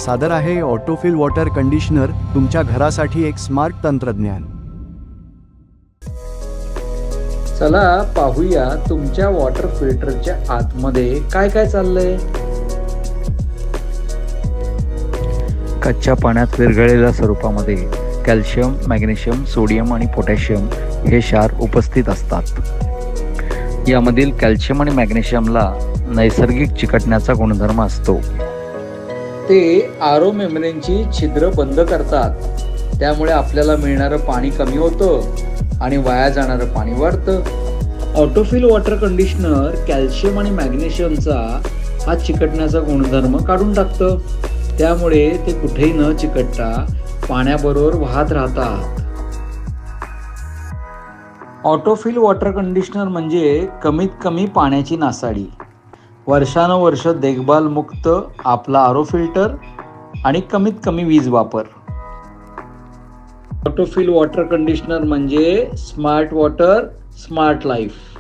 सादर आहे autofill water conditioner, तुमच्या घरासाठी एक स्मार्ट तंत्रज्ञान। चला पाहूया तुमच्या वॉटर फिल्टरच्या आतमध्ये काय काय चाललंय। कच्च्या पाण्यात विरघळलेल्या स्वरूपामध्ये कॅल्शियम, मॅग्नेशियम, सोडियम आणि पोटॅशियम हे क्षार उपस्थित असतात। यामधील कॅल्शियम आणि मॅग्नेशियमला नैसर्गिक चिकटण्याचा गुणधर्म असतो। ते आरो मेम्ब्रेनची छिद्र बंद करतात, त्यामुळे आपल्याला मिळणारं पाणी कमी होतं आणि वाया जाणारं पाणी वाढतं। ऑटोफिल वॉटर कंडिशनर कॅल्शियम आणि मॅग्नेशियमचा हा चिकटण्याचा गुणधर्म काढून टाकतं, त्यामुळे ते कुठेही न चिकटता पाण्याबरोबर वाहत राहतात। ऑटोफिल वॉटर कंडिशनर म्हणजे कमीत कमी पाण्याची नासाडी, वर्षानुवर्ष देखभाल मुक्त आपला आरो फिल्टर आणि कमीत कमी वीज वापर। ऑटोफिल वॉटर कंडिशनर म्हणजे स्मार्ट वॉटर, स्मार्ट लाईफ।